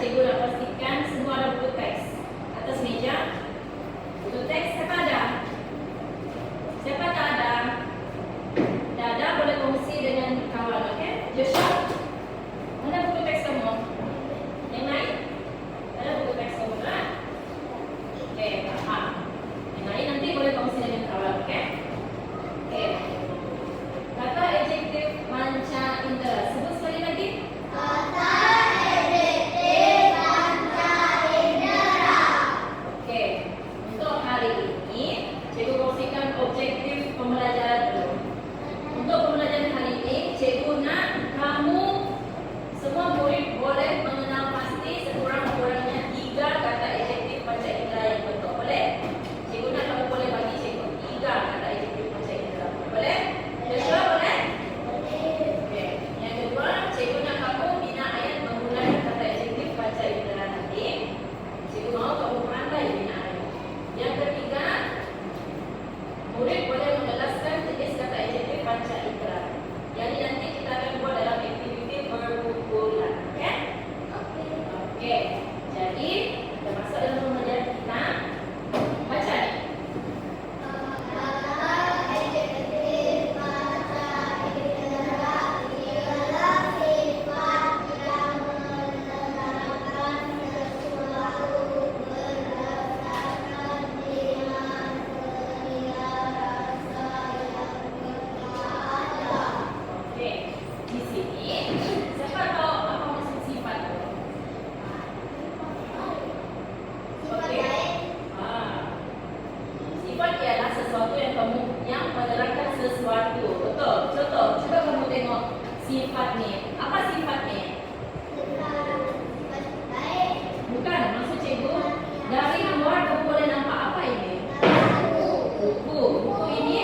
cikgu nak pastikan semua ada buku teks atas meja. Buku teks siapa ada? Siapa tak ada? Tak ada boleh kongsi dengan kawan, okey? Joshua, mana buku teks kamu? Yang lain? Ada buku teks kamu tak? Okey, faham. Yang lain nanti boleh kongsi dengan kawan, okey? Okey. Kata adjektif manca indera. Sebut sekali lagi. Kata adjektif manca indera. Okey. Untuk hari ini, cikgu kongsikan objektif pembelajaran dulu. Untuk pembelajaran hari ini, cikgu nak kamu semua murid boleh mengenal pasti sekurang-kurangnya 3 kata adjektif manca indera yang betul. Boleh? Cikgu nak kamu boleh bagi cikgu 3 kata adjektif manca indera. Boleh? Joshua boleh? Okey. Yang kedua, cikgu nak kamu bina ayat menggunakan kata adjektif manca indera nanti. Cikgu mahu kamu pandai bina ayat. Yang ketiga, murid boleh menjelaskan jenis kata adjektif manca indera. Yang ini nanti kita akan buat dalam aktiviti berkumpulan. Okey? Okey. Jadi, kita masuk dalam pembelajaran kita. Baca ni. Kata adjektif manca indera ialah sifat yang menerangkan sesuatu berdasarkan dengan kriteria rasa yang ada. Okey. Di sini, siapa tahu apa maksud sifat tu? Sifat Okey. lain Sifat ialah sesuatu yang menerangkan sesuatu. Betul. Contoh, cuba kamu tengok sifat ni. Apa sifat ni? sifat baik Bukan, maksud cikgu dari luar kamu boleh nampak apa ini? Buku. Buku ini,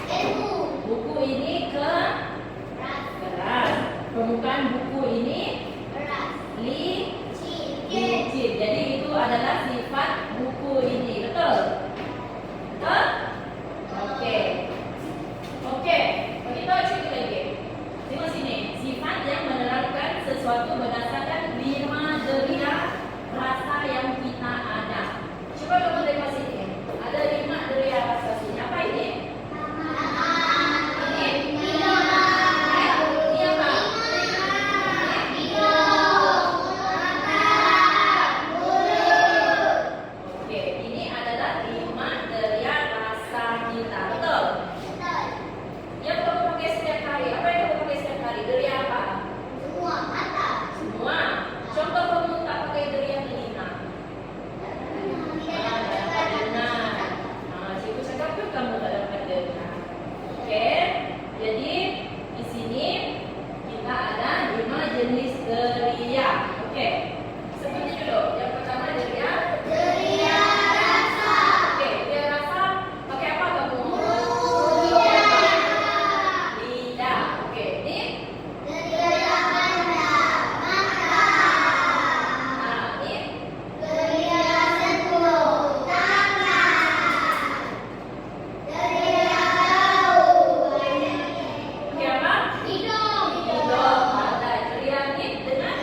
ilmu buku ini keras. Permukaan buku ini beras licin. Jadi itu adalah sifat buku ini. Betul? Betul? Okey. Okey. Bagi tahu cikgu lagi. Tengok sini. Sifat yang menerangkan sesuatu berdasarkan 5 deria rasa yang kita ada. Cuba kamu tengok sini. Ada 5 deria rasa sini. Apa ini? Ini apa? Okey, ini adalah 5 deria rasa kita. Betul? Yang kamu pakai setiap hari. Apa yang kamu pakai setiap hari? Deria apa? Semua. Contoh kamu tak pakai deria telinga. Dapat dengar. Cikgu cakap pun kamu tak dapat dengar. Okey. Jadi di sini kita ada 5 jenis deria. Okey. Sebutin dulu. Yang pertama deria. Okey, deria rasa pakai apa kamu? Lidah. Okey, ini. Ini. Okey apa? Hidung. Ada deria ni dengan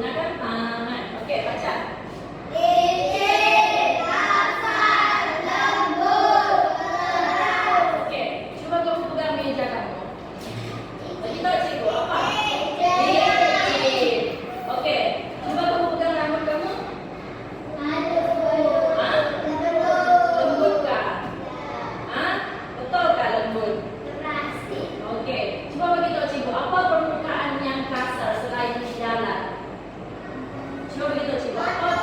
menggunakan tangan. Oke, baca. Licin, kasar, lembut, keras. Oke, coba kamu pegang meja kamu. Bagi tahu cikgu apa? Licin. Licin. Oke, coba kamu pegang rambut kamu. Lembut. Hah? Lembut kah? Hah? Betul kah lembut? Keras. Oke, coba bagi tahu cikgu apa permukaan yang kasar selain jalan? Coba bagi tahu cikgu apa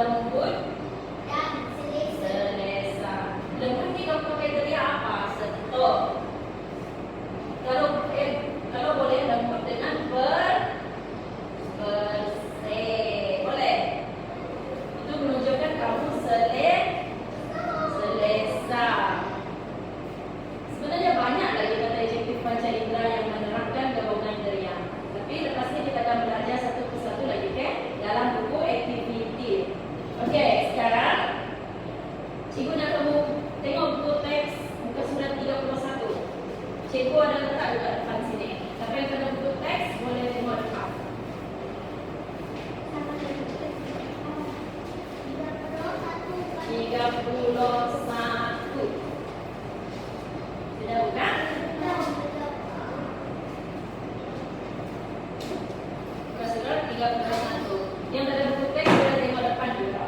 lembut, dan selesa. selesa. Lembut ni kamu pakai deria apa? Setok. Kalau boleh lembut dengan bersih. Boleh? Itu menunjukkan kamu selesa. Sebenarnya banyak lagi kata adjektif panca indera yang menerapkan gabungan deria. Tapi lepas ini kita akan belajar satu persatu lagi, okey? Dalam buku aktiviti. Okey, sekarang cikgu nak kamu tengok buku teks muka surat 31. Cikgu ada letak dekat depan sini. Siapa yang kena buku teks boleh tengok depan. 31. Sudah bukan? Muka surat 31. Yang ada buku teks boleh tengok depan juga.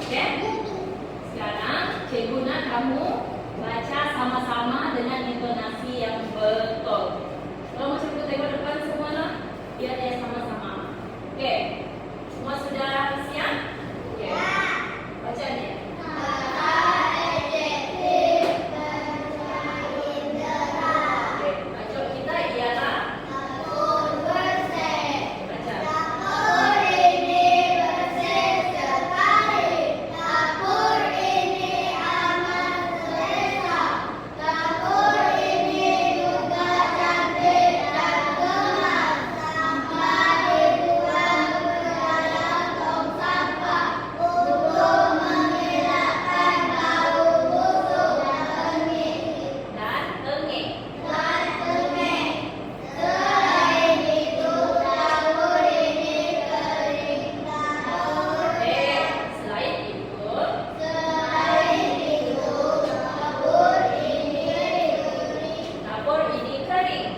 Okey? Sekarang cikgu nak kamu baca sama-sama dengan intonasi yang betul. Kalau macam cikgu tengok depan semua lah, biar dia sama-sama. Okey? Semua sudah siap? Okey. Baca ni. Okey. Tajuk kita ialah baca. Dan tengik. Okey. Selain itu, dapur ini kering.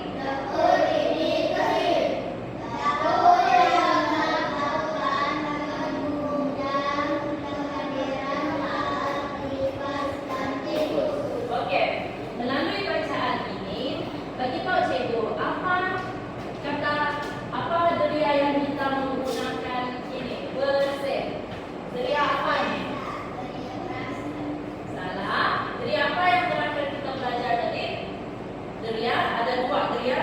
Okey. Melalui bacaan ini, bagi tahu cikgu apa deria yang kita menggunakan ini? Bersih. Deria apa ini? Salah. Deria apa yang terakhir kita belajar tadi? Deria ada dua deria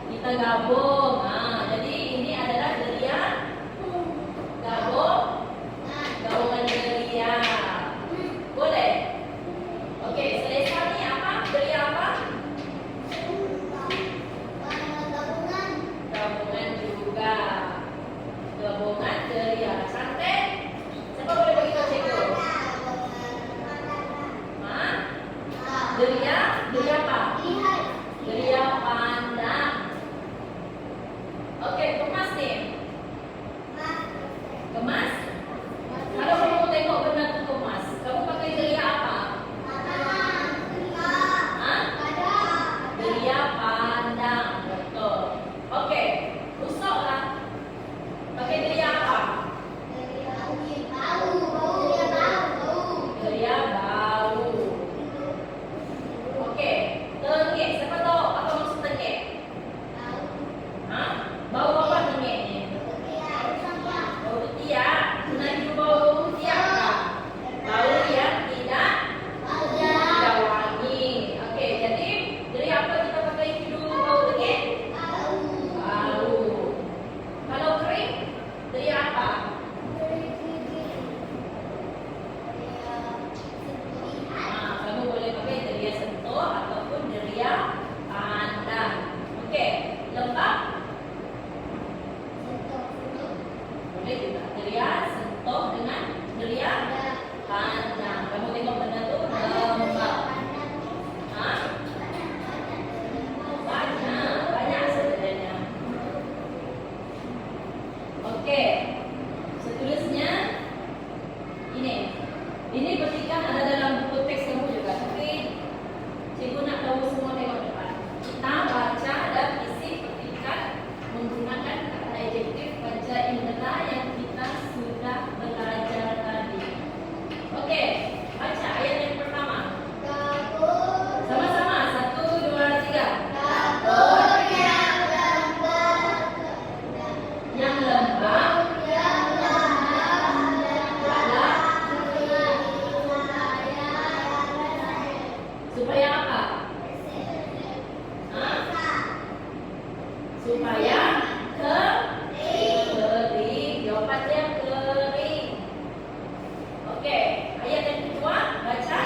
kita gabung. Jadi ini adalah deria gabungan deria. Boleh? Okey, selesa ni apa? Deria apa? Gabungan juga. Gabungan deria. Cantik? Siapa boleh bagi tahu cikgu? Deria apa? Deria pandang. supaya kering. Jawabannya kering. Oke, ayat yang kedua baca.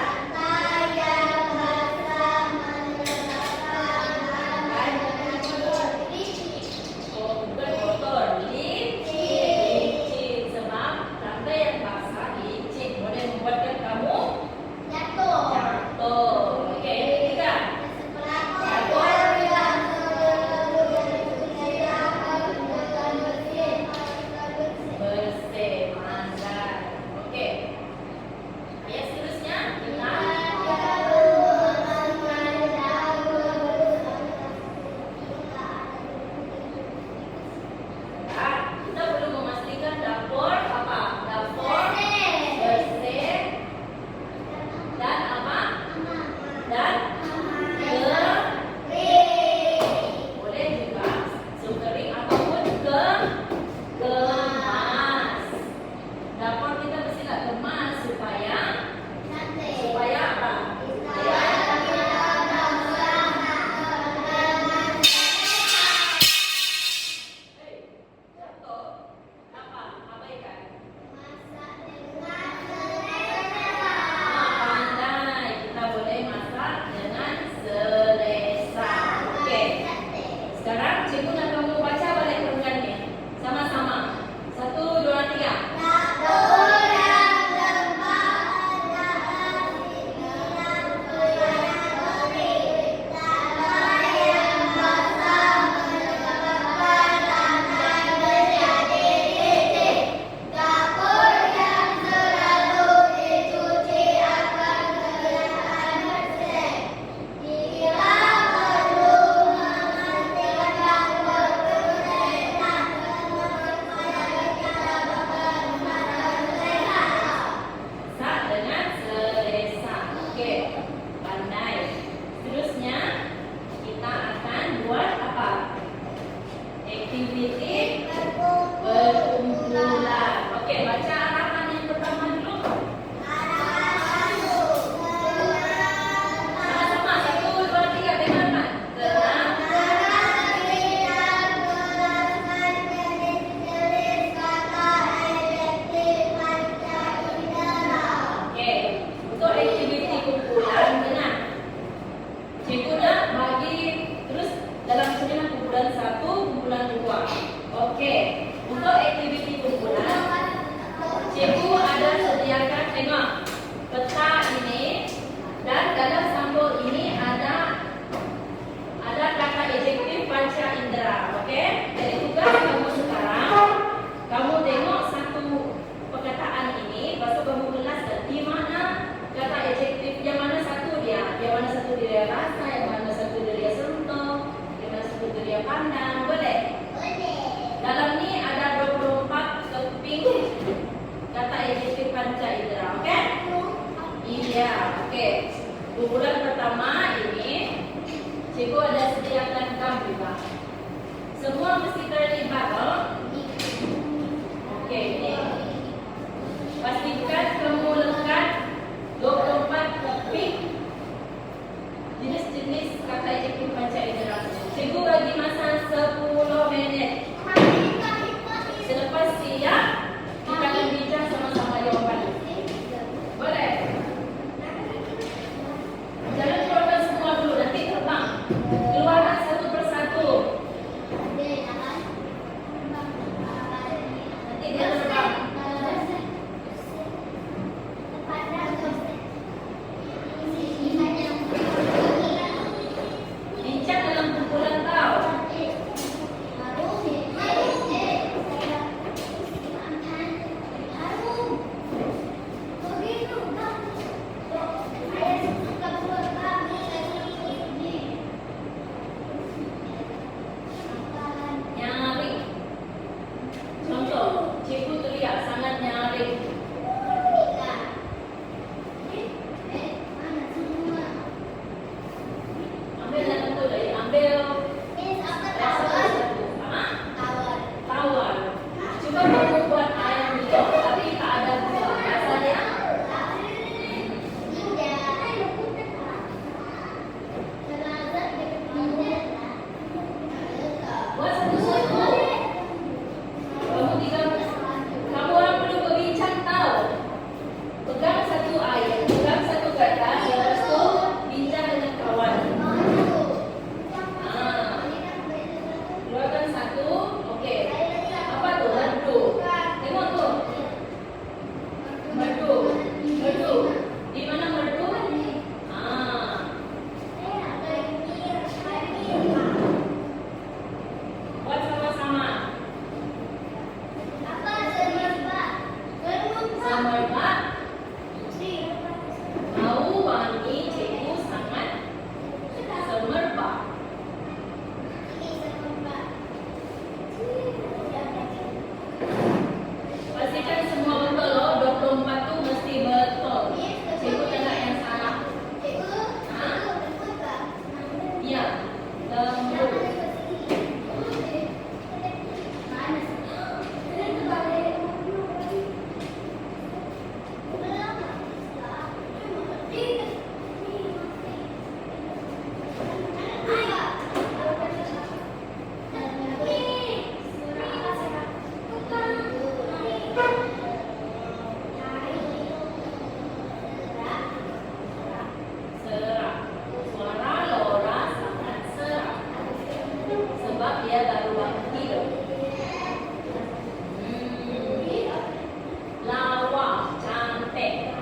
Oh, bukan kotor, licin. Sebab lantai yang basah licin boleh membuatkan kamu jatuh. Oke, yang ketiga. Bersih, mandar. Oke. Ayat seterusnya kita kita perlu memastikan dapur apa? Dapur bersih dan apa? Dan boleh juga kering ataupun kemas. Dapur kita mesti nggak kemas supaya apa? Jatuh. Apa? Abaikan. Pandai. Kita boleh masak dengan selesa. Oke. Sekarang cikgu nak kamu baca balik permukaannya. Sama-sama. 1, 2, 3. Masak dengan selesa. Oke. Pandai. Seterusnya kita akan buat apa? Aktiviti berkumpulan. Oke, baca arahan yang pertama dulu. Sama-sama. 1, 2, 3. Dengarkan. Tenang. Oke, untuk aktiviti kumpulan tenang. Cikgu nak bagi terus dalam sini kumpulan 1, kumpulan 2. Oke, untuk aktiviti kumpulan cikgu ada sediakan, tengok peta ini, dan dalam sampul ini ada kata adjektif panca indera. Oke, jadi tugas kamu sekarang, kamu tengok satu perkataan ini, lepas tu kamu jelaskan di mana kata adjektif, yang mana satu dia rasa, yang mana satu dia sentuh, yang mana satu dia pandang. Boleh? Dalam ni ada 24 keping kata adjektif panca indera. Oke? Iya, oke. Kumpulan pertama ini cikgu ada sediakan kamu juga. Semua mesti terlibat, loh. Oke, ini. Pastikan kamu lekat 24 keping jenis-jenis kata adjektif panca indera. Cikgu bagi masa 10 menit. Selepas siap, kita akan bincang sama-sama jawapan. Boleh? Jangan keluarkan semua dulu, nanti terbang. Keluarkan satu persatu. Nanti dia terbang. Serak. Suara Laura sangat serak. Sebab dia baru bangun tidur. Lawa, cantik.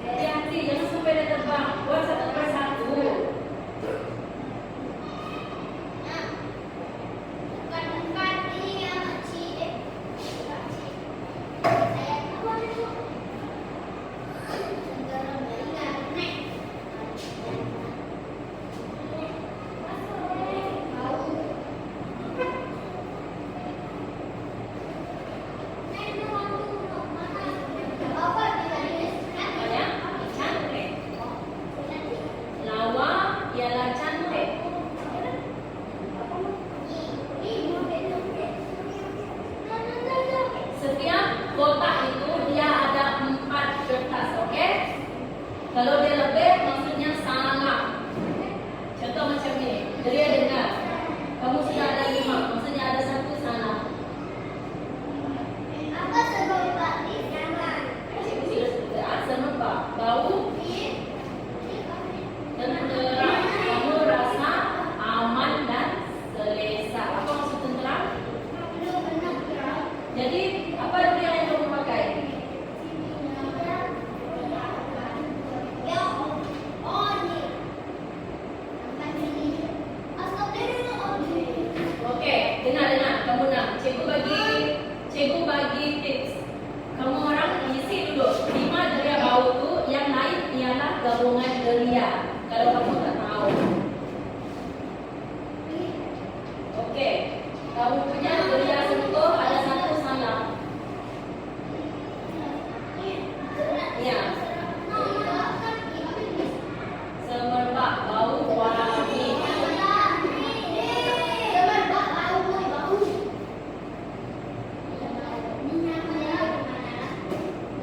Hati-hati, jangan sampai dia terbang. Buat satu persatu. Pokoknya cantik. Lawa ialah cantik. Setiap kotak itu dia ada 4 kertas, oke? Kalau dia lebih, maksudnya salah. Contoh macam ini, dia dengar. Kamu sudah ada 5, maksudnya ada 1 salah. Cikgu sudah sebutkan, semerbak, bau, tentera. Kamu rasa aman dan selesa. Apa maksud tentera? Jadi, apa durian yang kamu pakai? Oke, dengar. Kamu nak. Cikgu bagi tips. Kamu orang isi dulu. 5 deria bau tu, yang lain ialah gabungan deria. Kalau kamu tak tahu. Oke, kamu punya deria sentuh ada 1 salah. Ya, semerbak bau wangi.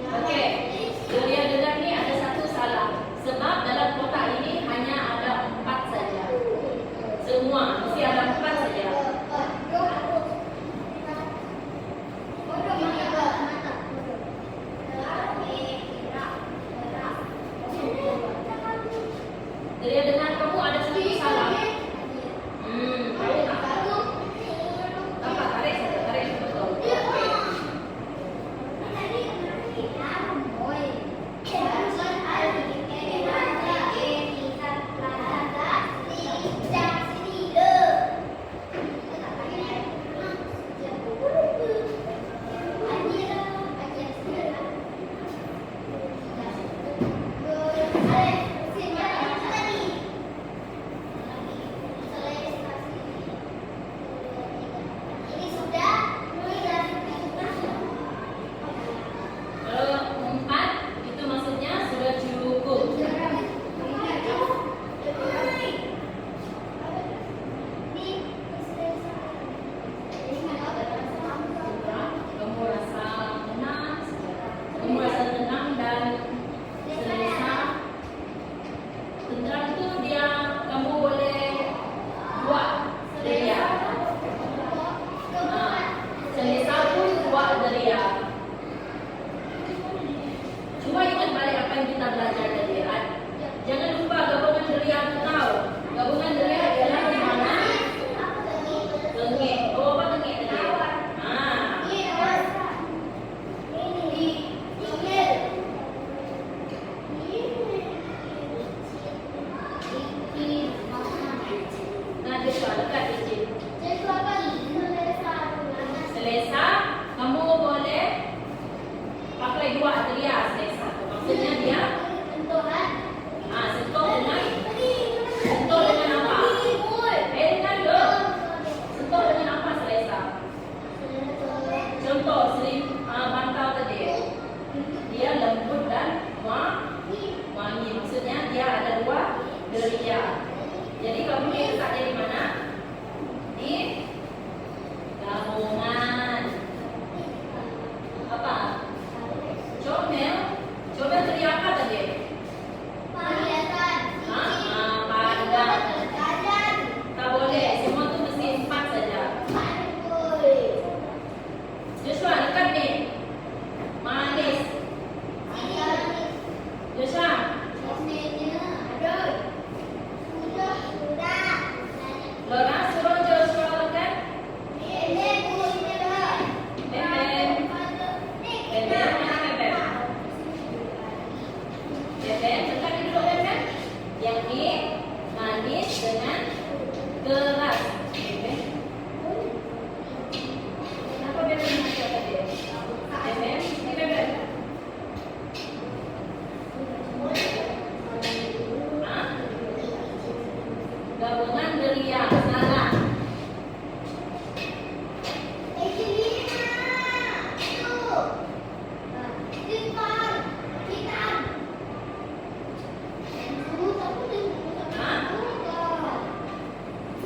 Oke, deria ni ada 1 salah. Sebab dalam kotak ini hanya ada 4 saja. Semua mesti ada 4 saja. Deria dengar kamu ada 1 salah. Tahu tak? Apa? Tarik saja, betul. Kalau 4 itu maksudnya sudah cukup. Kamu rasa tenang dan selesa. Tenteram tu dia kamu boleh buat deria. Selesa pun buat deria. Cuma ingat balik apa yang kita belajar tadi. Jangan lupa gabungan deria tu tahu. Gabungan deria ialah di mana? Tengik. Oh, apa tengik tadi? Nah, dia suara dekat sikit. Selesa, kamu boleh pakai 2 deria selesa. Maksudnya dia sentuh dengan apa? Dengar dulu. Sentuh dengan apa selesa? Contoh bantal tadi. Dia lembut dan gerilya. Jadi kamu letaknya di mana? Di gabungan. Apa? Comel. Comel gerilya apa tadi? Penglihatan. Pandang. Jalan. Tak boleh. Semua tuh mesti 4 saja. Pandai. Joshua, dekat nih. Manis. Manis. Joshua. Manisnya. Aduh. Sudah. Lora, suruh Joshua makan. Ini bunyinya. Beben. Beben, mana Beben? Beben, dekat ini dulu Beben. Yang ini manis dengan keras. Beben. Kenapa Beben masuk tadi? Beben, ini Beben. Hah? Gabungan gerilya, salah.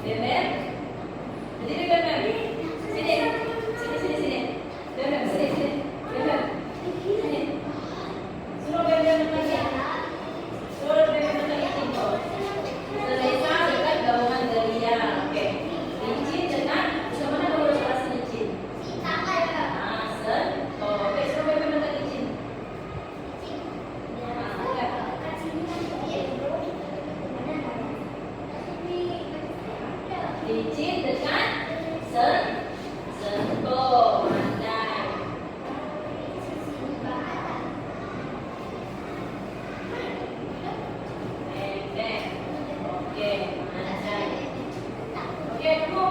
Beben, jadi Beben, sini, sini. Beben, sini. Beben, sini. Suruh Beben makan ya. Suruh Beben makan izin kok. Selesa dekat gabungan gerilya. Oke. Licin dekat, sama mana kamu harus kasih licin? Oke, suruh Beben makan licin. Licin dekat sentuh, pandai. Beben. Oke, pandai. Oke, kamu.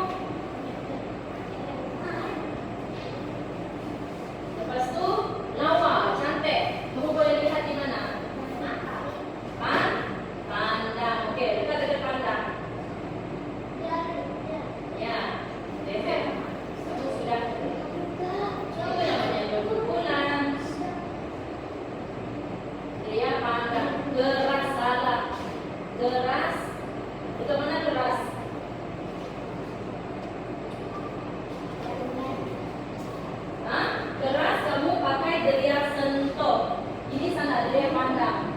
Lepas tu lawa, cantik. Kamu boleh lihat di mana? Pandang. Oke, dekat pandang. Ya, Beben. Kamu sudah. Itu namanya bulan. Dia pandang. Keras salah. Keras. Itu mana keras? Hah? Keras kamu pakai gerilya sentuh. Ini salah, gerilya pandang.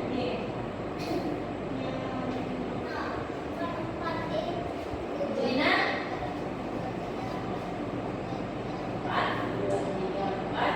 Nih. Jelina. 4, 2, 3, 4.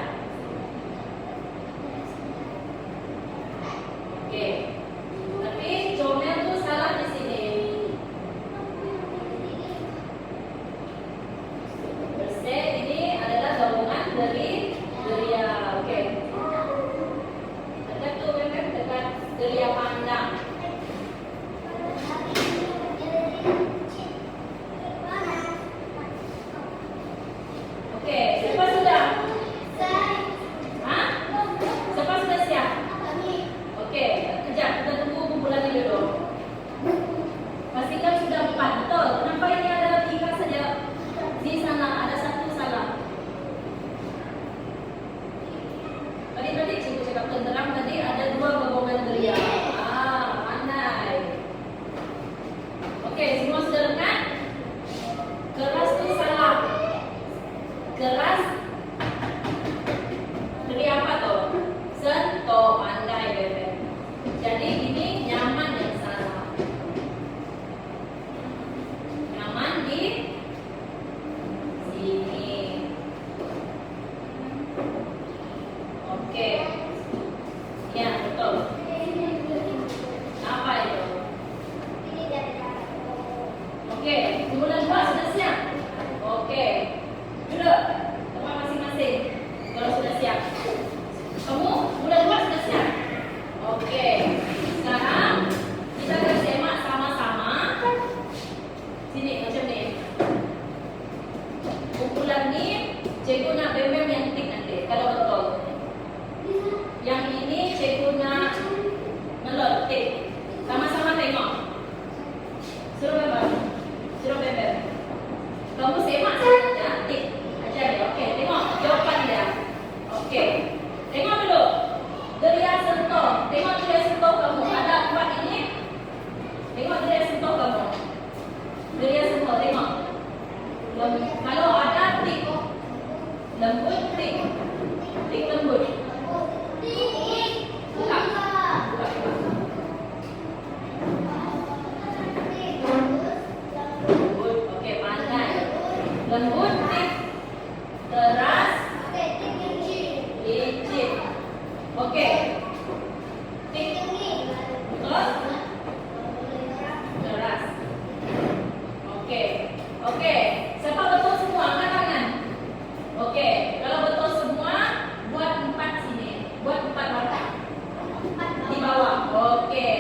Lembut, tik. Tik lembut. Buka. Buka. Lembut. Oke, pandai. Lembut, tik. Keras, licin. Oke. Tik. Betul? Keras. Oke. Oke. Siapa betul semua? Angkat tangan. Oke. Kalau betul semua, buat 4 sini. Buat 4 warna. Di bawah. Oke.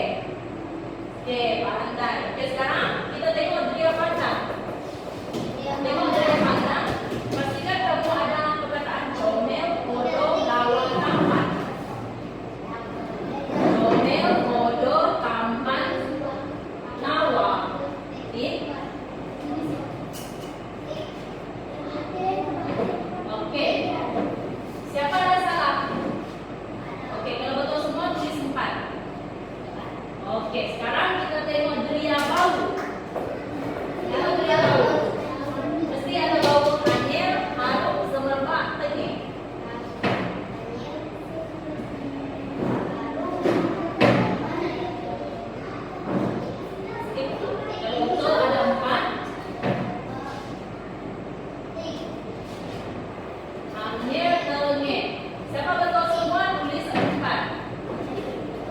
Oke, pandai. Oke, sekarang kita tengok dia pandang. Tengok dia pandang. Pastikan kamu ada perkataan comel, bodoh, lawan, tampan. Comel, bodoh, tampan, nawa. Tik. Oke. Siapa ada salah? Oke, kalau betul semua tulis 4. Oke, sekarang kita tengok deria bau. Apa deria bau? Mesti ada bau anyir, harum, semerbak, tengik. Kalau betul ada 4. Anyir, tengik. Siapa betul semua tulis 4.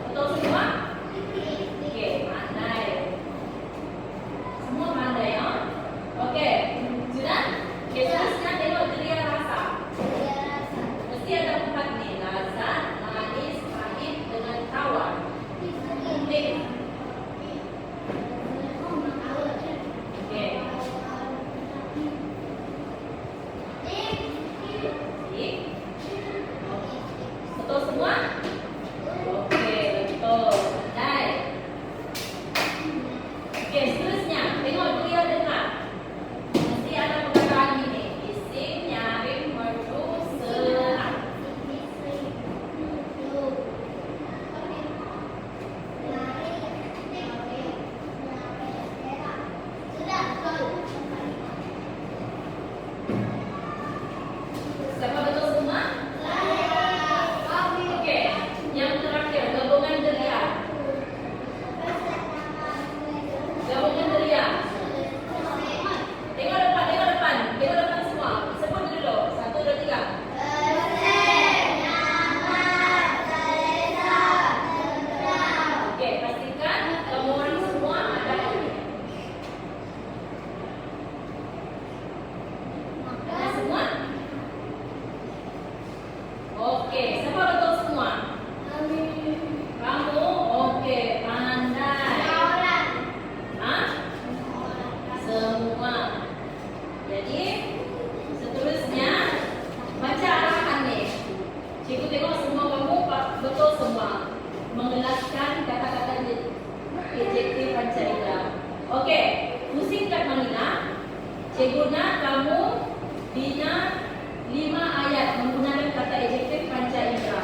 Betul semua? Oke, pandai. Semua pandai ya? Oke, sudah? Oke, selanjutnya tengok deria rasa. Mesti ada 4 nih, lazat, manis, pahit, dengan tawar. Tik. Oke. Tik. Betul semua? Oke, betul. Pandai. Oke, seterusnya tengok deria dengar. Mesti ada perkataan ini. Bising, nyaring, merdu, serak. Siapa betul semua? Oke, yang terakhir gabungan deria. Gabungan deria. Tengok depan, tengok depan. Tengok depan semua. Sebut dulu. 1, 2, 3. Oke, pastikan kamu orang semua ada ini. Ada semua? Oke, siapa betul semua? Kamu? Oke, pandai. Hah? Semua. Jadi, seterusnya baca arahan nih. Cikgu tengok semua kamu betul semua. Mengelaskan kata-kata adjektif panca indera. Oke, musim kat Manila. Cikgu nak kamu bina 5 ayat menggunakan kata adjektif panca indera.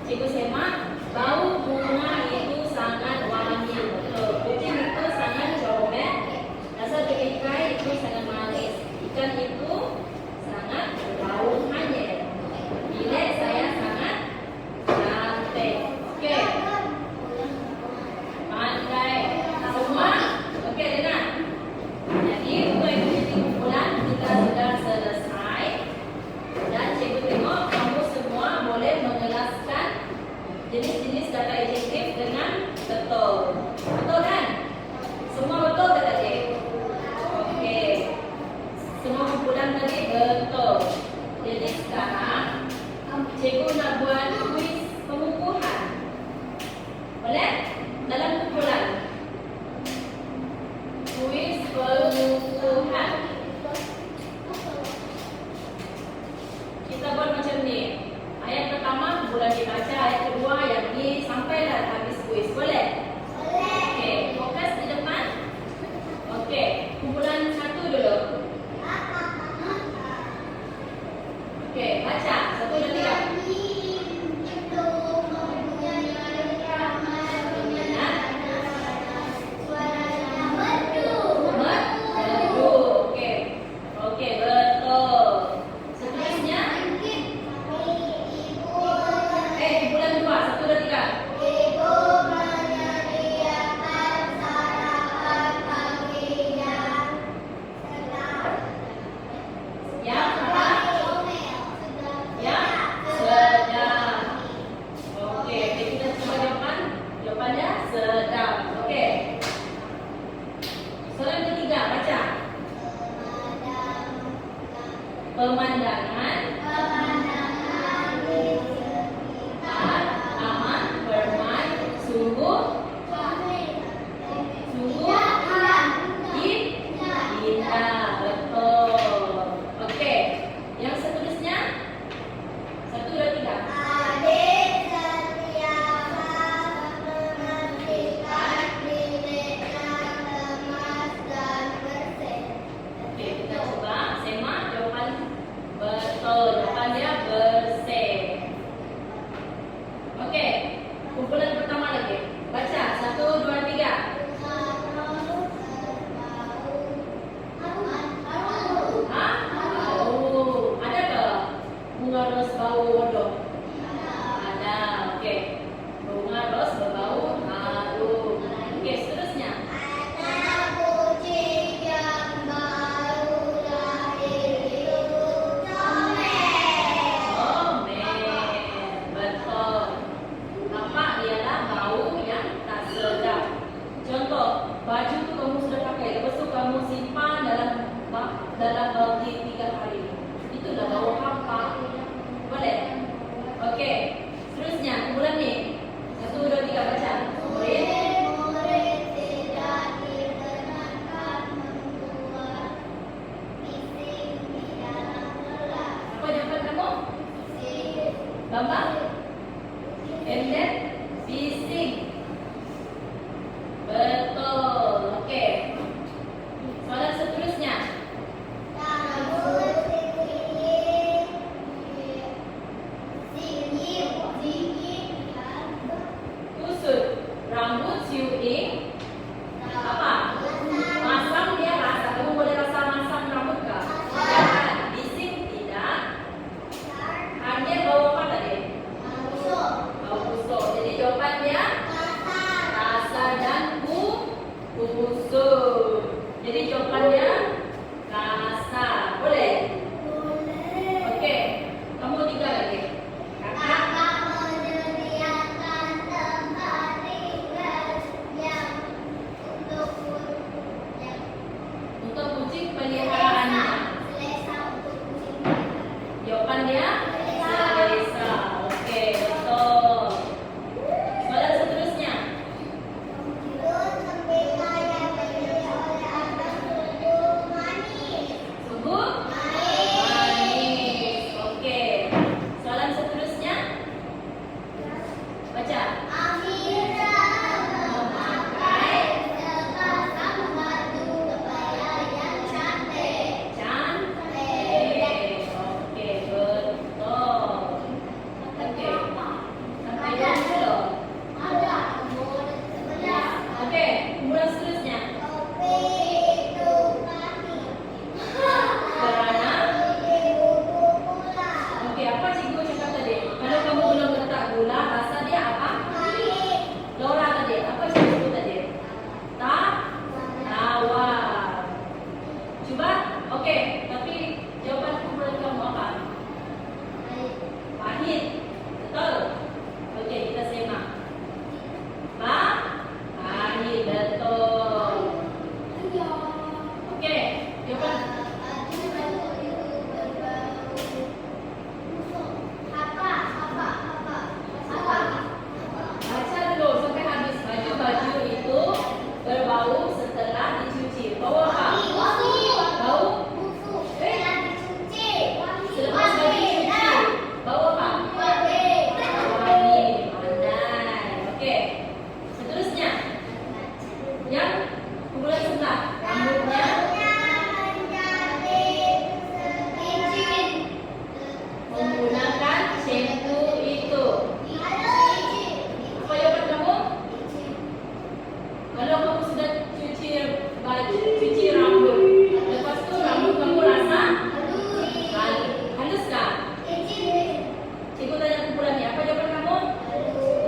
Cikgu Sema, bau bunga itu sangat wangi. Betul. Kucing itu sangat comel. Rasa berikai itu sangat manis. Ikan itu sangat berbau hanyir. Bilik saya sangat cantik. Oke. Pandai. Semua? Oke, dengar. Jadi untuk aktiviti kumpulan kita sudah selesai. Dan cikgu tengok kamu semua boleh menjelaskan jenis-jenis kata adjektif dengan betul. Betul kan? Semua betul kata cik? Oke. Semua kumpulan tadi betul. Jadi sekarang cikgu nak buat kuis pengukuhan. Boleh? Dalam kumpulan. Kuis pengukuhan. Kita buat macam ni. Ayat pertama boleh dibaca, ayat kedua yang ni sampailah habis kuis. Boleh? Okey, fokus di depan. Okey, kumpulan satu dulu. Okey, baca. Satu, dua, tiga. Merdu. Okey. Okey, betul. Seterusnya. Kumpulan dua. Satu, dua, tiga. Yang apa? Yang sedang. Okey, kita coba jawapan. Jawapannya sedang. Okey. Soalan ketiga, baca. Pemandangan taman bermain sungguh indah. Betul. Okey. Yang seterusnya. Satu, dua, tiga. Okey, kita coba semak jawapan betul. Jawapannya bersih. Okey. Kumpulan pertama lagi. Baca. Satu, dua, tiga. Hah? Bau. Ada ke? Bunga ros bau bodoh? Ada. Okey. Bunga ros berbau harum. Okey, seterusnya. Comel. Betul. Nampak ialah bau yang tak sedap. Contoh, baju tu kamu sudah pakai, lepas tu kamu simpan dalam bagi 3 hari. Itulah bau hampa. Boleh? Okey. Seterusnya, kumpulan ni.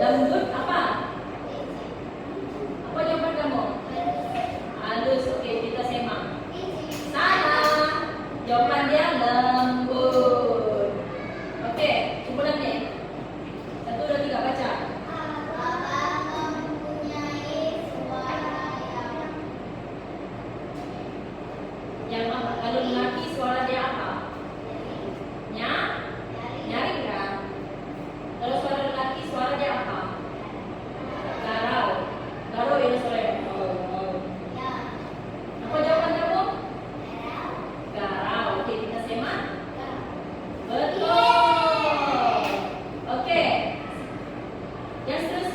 Lembut apa? Apa jawaban kamu? Halus. Oke, kita semak. Salah. Jawaban dia lembut. Oke, kumpulan nih. 1, 2, 3 baca. Apa mempunyai suara Yang apa? Kalau lelaki suara dia apa? Nyaring kan? Kalau suara lelaki suara dia apa? Garau. Garau ini suara yang apa jawaban kamu? Garau. Oke, kita semak. Betul. Oke. Yang seterusnya